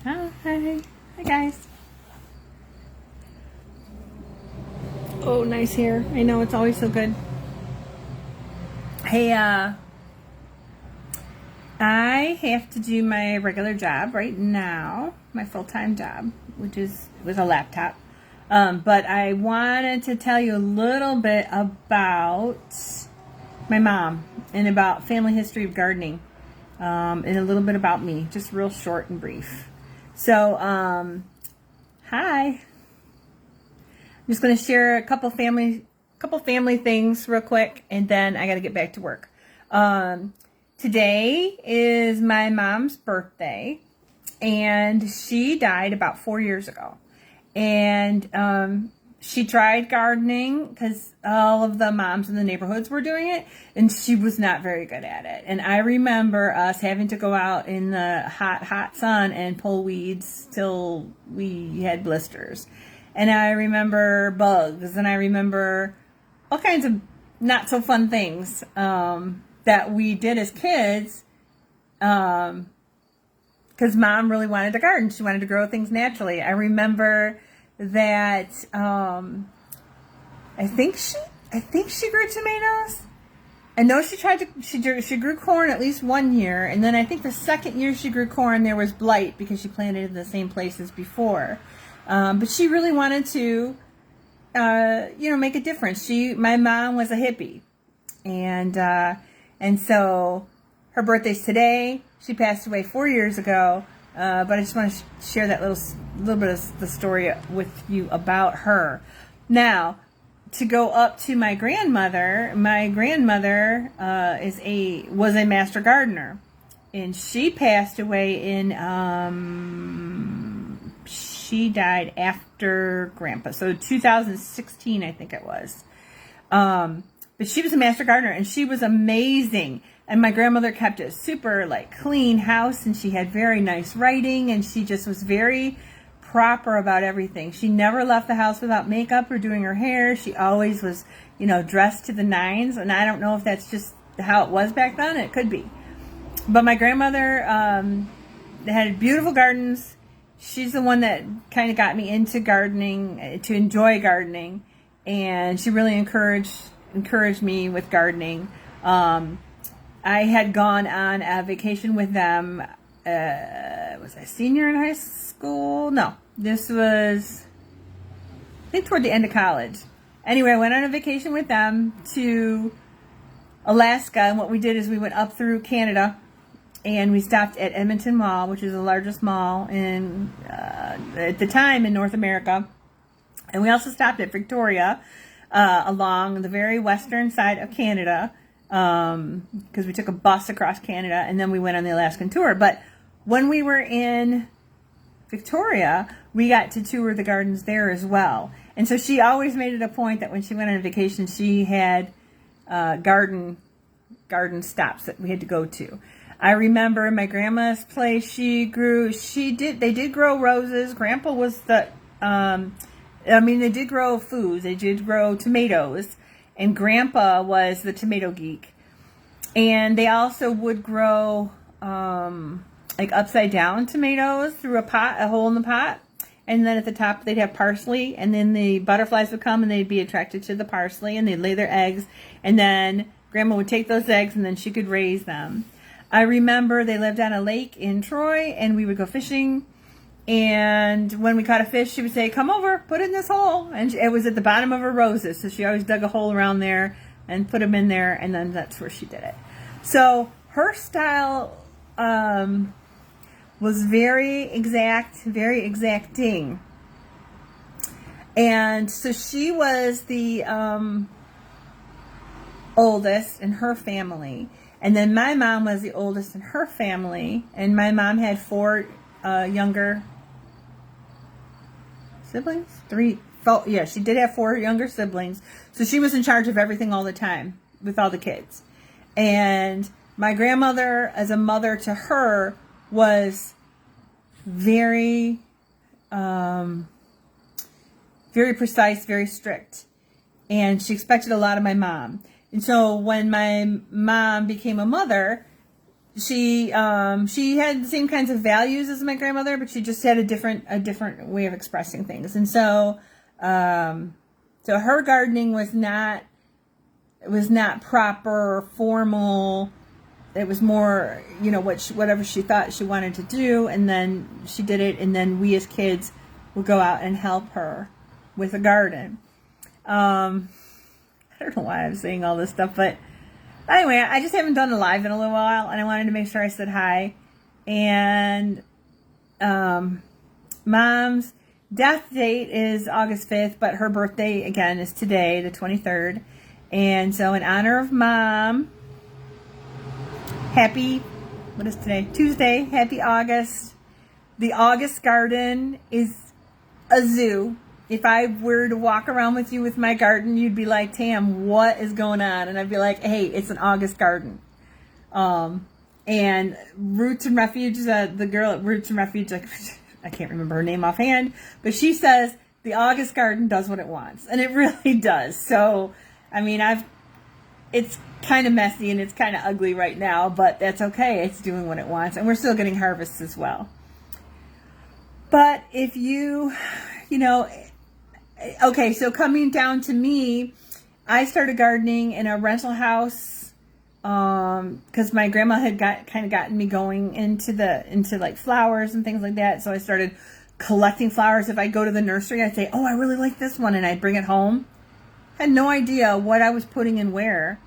Hi. Hi, guys. Oh, nice hair. I know, it's always so good. Hey, I have to do my regular job right now, my full-time job, which is with a laptop. But I wanted to tell you a little bit about my mom and about family history of gardening, and a little bit about me, just real short and brief. So, hi. I'm just going to share a couple family things real quick, and then I got to get back to work. Today is my mom's birthday, and she died about 4 years ago. And she tried gardening because all of the moms in the neighborhoods were doing it, and she was not very good at it. And I remember us having to go out in the hot sun and pull weeds till we had blisters. And I remember bugs, and I remember all kinds of not so fun things that we did as kids, because mom really wanted to garden. She wanted to grow things naturally. I remember that I think she grew tomatoes. I know she grew corn at least one year, and then I think the second year she grew corn there was blight because she planted in the same place as before. But she really wanted to make a difference. My mom was a hippie, and so her birthday's today. She passed away 4 years ago, but I just want to share that little bit of the story with you about her. Now, to go up to my grandmother. My grandmother was a master gardener, and she passed away in she died after Grandpa, so 2016, I think it was. But she was a master gardener, and she was amazing. And my grandmother kept a super clean house, and she had very nice writing, and she just was very proper about everything. She never left the house without makeup or doing her hair. She always was, dressed to the nines. And I don't know if that's just how it was back then. It could be. But my grandmother had beautiful gardens. She's the one that kind of got me into gardening, to enjoy gardening, and she really encouraged me with gardening. I had gone on a vacation with them. Was I senior in high school? No, this was, I think, toward the end of college. Anyway, I went on a vacation with them to Alaska, and what we did is we went up through Canada, and we stopped at Edmonton Mall, which is the largest mall at the time in North America. And we also stopped at Victoria, along the very western side of Canada, because we took a bus across Canada, and then we went on the Alaskan tour. But when we were in Victoria, we got to tour the gardens there as well. And so she always made it a point that when she went on a vacation, she had garden stops that we had to go to. I remember my grandma's place. They did grow roses. Grandpa was they did grow foods. They did grow tomatoes, and Grandpa was the tomato geek. And they also would grow upside down tomatoes through a hole in the pot. And then at the top they'd have parsley, and then the butterflies would come and they'd be attracted to the parsley, and they'd lay their eggs, and then Grandma would take those eggs and then she could raise them. I remember they lived on a lake in Troy, and we would go fishing. And when we caught a fish, she would say, "Come over, put it in this hole." And it was at the bottom of her roses, so she always dug a hole around there and put them in there, and then that's where she did it. So her style was very exact, very exacting. And so she was the oldest in her family. And then my mom was the oldest in her family, and my mom had four younger siblings. Yeah, she did have four younger siblings. So she was in charge of everything all the time with all the kids. And my grandmother, as a mother to her, was very, very precise, very strict. And she expected a lot of my mom. And so when my mom became a mother, she had the same kinds of values as my grandmother, but she just had a different way of expressing things. And so so her gardening was not proper or formal. It was more, you know, whatever she thought she wanted to do, and then she did it, and then we as kids would go out and help her with a garden. I don't know why I'm saying all this stuff, but anyway, I just haven't done a live in a little while, and I wanted to make sure I said hi. And Mom's death date is August 5th, but her birthday, again, is today, the 23rd. And so in honor of Mom, what is today? Tuesday, happy August. The August garden is a zoo. If I were to walk around with you with my garden, you'd be like, Tam, what is going on? And I'd be like, hey, it's an August garden. And Roots and Refuge, the girl at Roots and Refuge, like, I can't remember her name offhand, but she says the August garden does what it wants. And it really does. So, I mean, it's kind of messy and it's kind of ugly right now, but that's okay. It's doing what it wants. And we're still getting harvests as well. But if you know, okay, so coming down to me, I started gardening in a rental house because my grandma had gotten me going into like flowers and things like that. So I started collecting flowers. If I go to the nursery, I'd say, oh, I really like this one, and I'd bring it home. Had no idea what I was putting in where.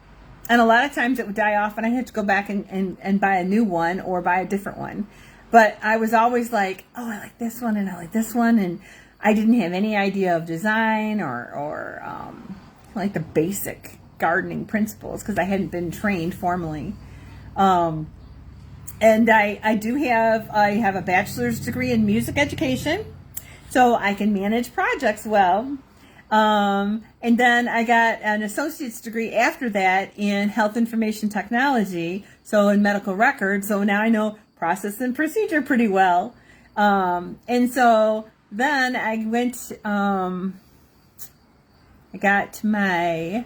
And a lot of times it would die off, and I had to go back and buy a new one or buy a different one. But I was always like, oh, I like this one, and I like this one, and I didn't have any idea of design or like the basic gardening principles because I hadn't been trained formally. And I have a bachelor's degree in music education, so I can manage projects well. And then I got an associate's degree after that in health information technology, so in medical records. So now I know process and procedure pretty well. And so then I got my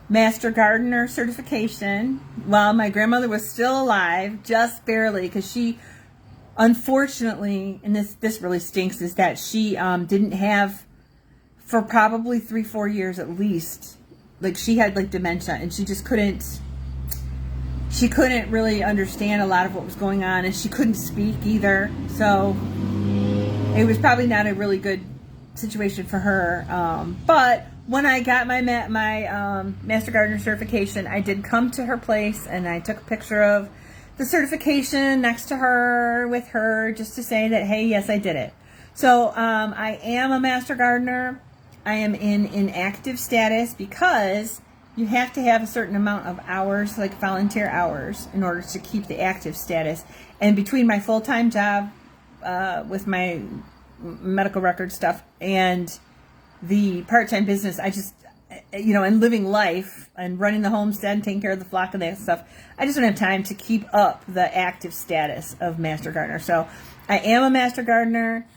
Master Gardener certification while my grandmother was still alive, just barely, because she, unfortunately, and this really stinks, is that she didn't have, for probably 3-4 years at least, like she had like dementia, and she just couldn't really understand a lot of what was going on, and she couldn't speak either. So it was probably not a really good situation for her. But when I got my Master Gardener certification, I did come to her place and I took a picture of the certification next to her with her just to say that, hey, yes, I did it. So I am a Master Gardener. I am in inactive status because you have to have a certain amount of hours, like volunteer hours, in order to keep the active status. And between my full-time job with my medical record stuff and the part-time business, I just, and living life and running the homestead and taking care of the flock and that stuff, I just don't have time to keep up the active status of Master Gardener. So I am a Master Gardener.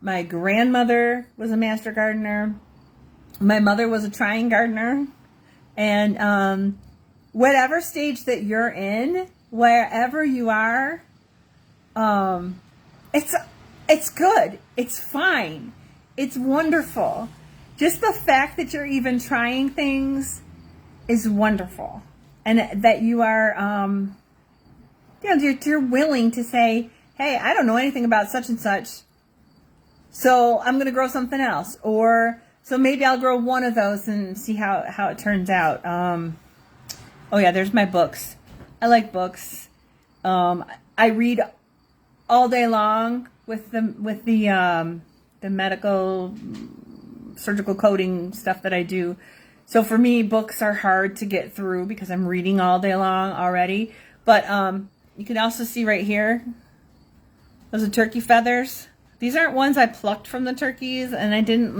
My grandmother was a Master Gardener. My mother was a trying gardener. And whatever stage that you're in, wherever you are, it's good. It's fine. It's wonderful. Just the fact that you're even trying things is wonderful. And that you are, you're willing to say, hey, I don't know anything about such and such, so I'm going to grow something else. Or, so maybe I'll grow one of those and see how it turns out. Oh yeah, there's my books. I like books. I read all day long with the medical surgical coding stuff that I do. So for me, books are hard to get through because I'm reading all day long already. But you can also see right here, those are turkey feathers. These aren't ones I plucked from the turkeys, and I didn't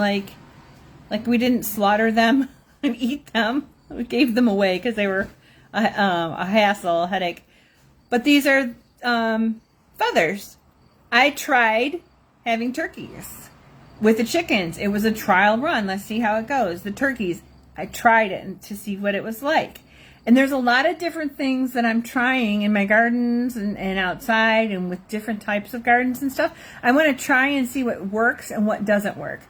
we didn't slaughter them and eat them. We gave them away because they were a hassle, a headache. But these are feathers. I tried having turkeys with the chickens. It was a trial run. Let's see how it goes. The turkeys, I tried it to see what it was like. And there's a lot of different things that I'm trying in my gardens and outside and with different types of gardens and stuff. I want to try and see what works and what doesn't work.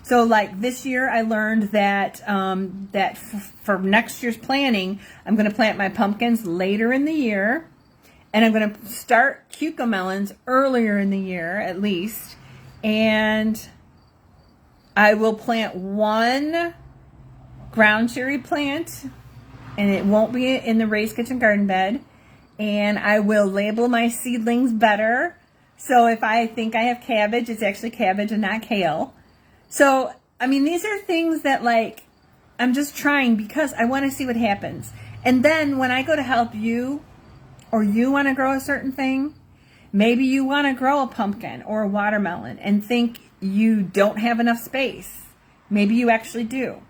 So like this year I learned that for next year's planting, I'm going to plant my pumpkins later in the year. And I'm going to start cucamelons earlier in the year at least. And I will plant one ground cherry plant, and it won't be in the raised kitchen garden bed. And I will label my seedlings better. So if I think I have cabbage, it's actually cabbage and not kale. So, I mean, these are things that like, I'm just trying because I want to see what happens. And then when I go to help you, or you want to grow a certain thing, maybe you want to grow a pumpkin or a watermelon and think you don't have enough space. Maybe you actually do.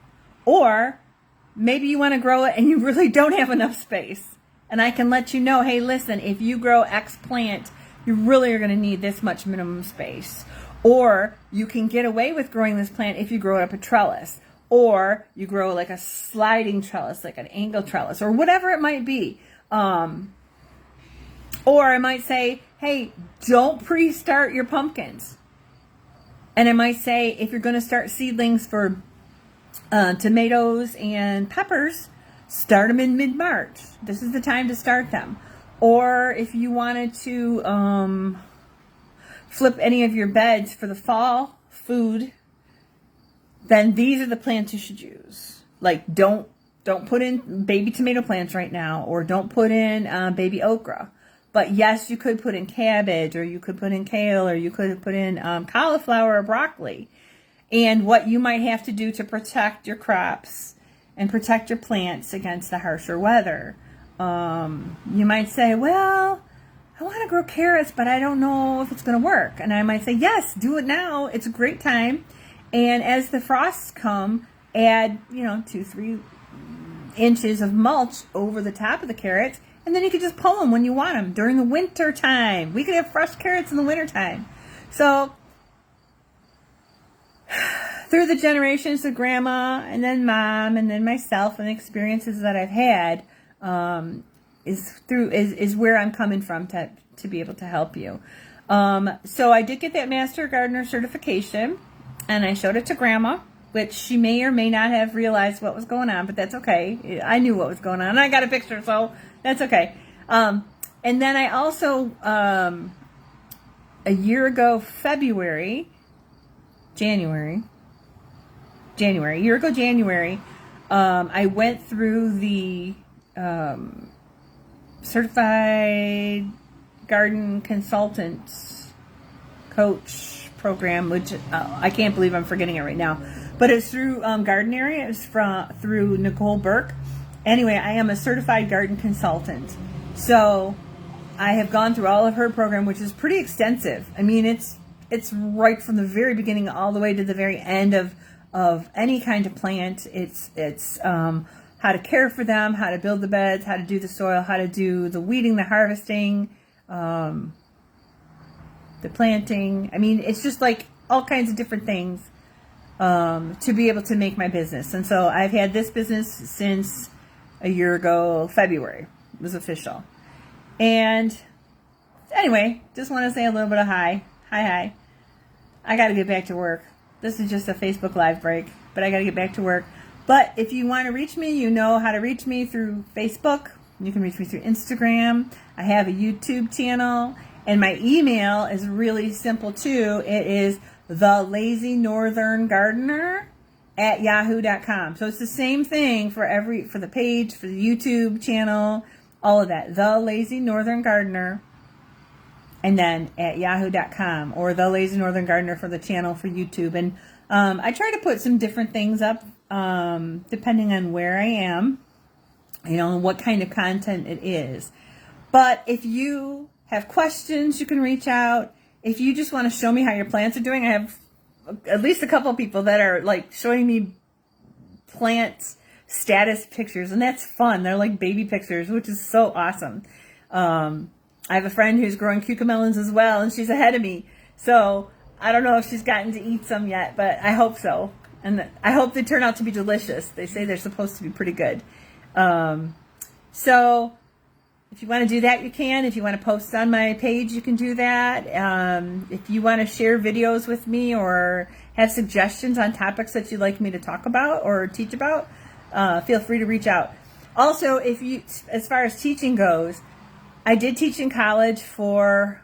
Or maybe you want to grow it and you really don't have enough space. And I can let you know, hey, listen, if you grow X plant, you really are going to need this much minimum space. Or you can get away with growing this plant if you grow it up a trellis. Or you grow like a sliding trellis, like an angle trellis, or whatever it might be. Or I might say, hey, don't pre-start your pumpkins. And I might say, if you're going to start seedlings for tomatoes and peppers, start them in mid-March. This is the time to start them. Or if you wanted to flip any of your beds for the fall food, then these are the plants you should use. Like, don't put in baby tomato plants right now, or don't put in baby okra. But yes, you could put in cabbage, or you could put in kale, or you could put in cauliflower or broccoli. And what you might have to do to protect your crops and protect your plants against the harsher weather. You might say, well, I want to grow carrots, but I don't know if it's going to work. And I might say, yes, do it now. It's a great time. And as the frosts come, add, 2-3 inches of mulch over the top of the carrots. And then you could just pull them when you want them during the winter time. We could have fresh carrots in the winter time. So through the generations of grandma and then mom and then myself and the experiences that I've had, is where I'm coming from to be able to help you. So I did get that Master Gardener certification, and I showed it to grandma, which she may or may not have realized what was going on, but that's okay. I knew what was going on. I got a picture, so that's okay. And then I also, a year ago, January, I went through the Certified Garden Consultants Coach program, which I can't believe I'm forgetting it right now. But it's through Garden Area. It's through Nicole Burke. Anyway, I am a certified garden consultant. So I have gone through all of her program, which is pretty extensive. I mean, it's right from the very beginning all the way to the very end of any kind of plant. It's how to care for them, how to build the beds, how to do the soil, how to do the weeding, the harvesting, the planting. I mean, it's just like all kinds of different things to be able to make my business. And so I've had this business since a year ago, February. It was official. And anyway, just want to say a little bit of hi. Hi. I got to get back to work. This is just a Facebook Live break, but I got to get back to work. But if you want to reach me, you know how to reach me through Facebook. You can reach me through Instagram. I have a YouTube channel. And my email is really simple too. It is thelazynortherngardener@yahoo.com. So it's the same thing for the page, for the YouTube channel, all of that. The Lazy Northern Gardener, and then at yahoo.com, or The Lazy Northern Gardener for the channel for YouTube. And I try to put some different things up depending on where I am, and what kind of content it is. But if you have questions, you can reach out. If you just want to show me how your plants are doing, I have at least a couple of people that are like showing me plant status pictures, and that's fun. They're like baby pictures, which is so awesome. I have a friend who's growing cucamelons as well, and she's ahead of me. So I don't know if she's gotten to eat some yet, but I hope so. And I hope they turn out to be delicious. They say they're supposed to be pretty good. So if you want to do that, you can. If you want to post on my page, you can do that. If you want to share videos with me or have suggestions on topics that you'd like me to talk about or teach about, feel free to reach out. Also, if you, as far as teaching goes, I did teach in college for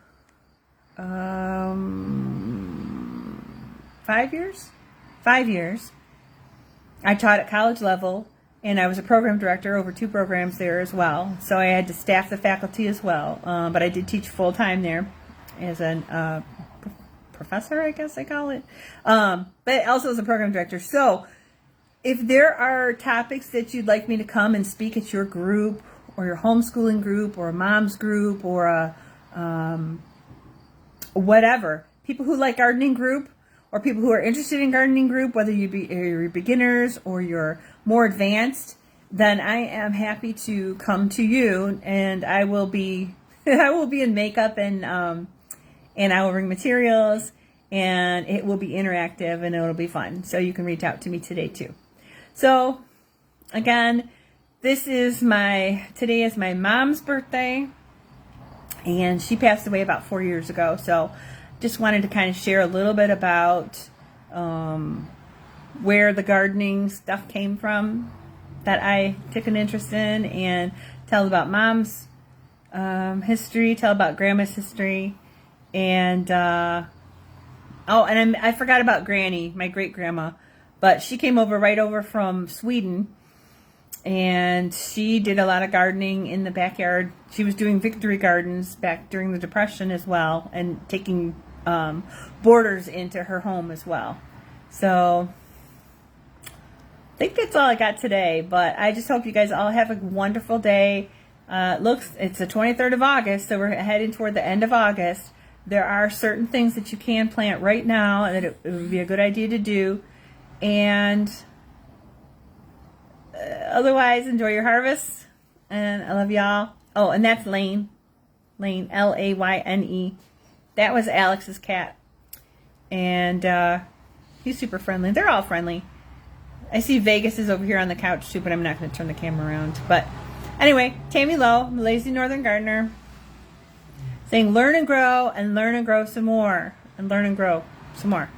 5 years. 5 years. I taught at college level, and I was a program director over 2 programs there as well. So I had to staff the faculty as well. But I did teach full time there as a professor, I guess I call it. But also as a program director. So if there are topics that you'd like me to come and speak at your group or your homeschooling group or a mom's group or a whatever, people who like gardening group or people who are interested in gardening group, whether you're beginners or you're more advanced, then I am happy to come to you, and I will be I will be in makeup, and I will bring materials, and it will be interactive, and it'll be fun. So you can reach out to me today too. So again, today is my mom's birthday, and she passed away about 4 years ago. So just wanted to kind of share a little bit about where the gardening stuff came from that I took an interest in, and tell about mom's history, tell about grandma's history, and I forgot about Granny, my great grandma, but she came right over from Sweden, and she did a lot of gardening in the backyard. She was doing victory gardens back during the Depression as well, and taking borders into her home as well. So I think that's all I got today, but I just hope you guys all have a wonderful day. It's the 23rd of August, so we're heading toward the end of August. There are certain things that you can plant right now and that it would be a good idea to do. And otherwise, enjoy your harvest. And I love y'all. Oh, and that's Lane. Lane, Layne. That was Alex's cat. And he's super friendly. They're all friendly. I see Vegas is over here on the couch too, but I'm not going to turn the camera around. But anyway, Tammy Lowe, Lazy Northern Gardener, saying learn and grow some more. And learn and grow some more.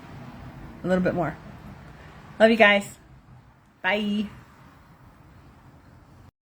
A little bit more. Love you guys. Bye.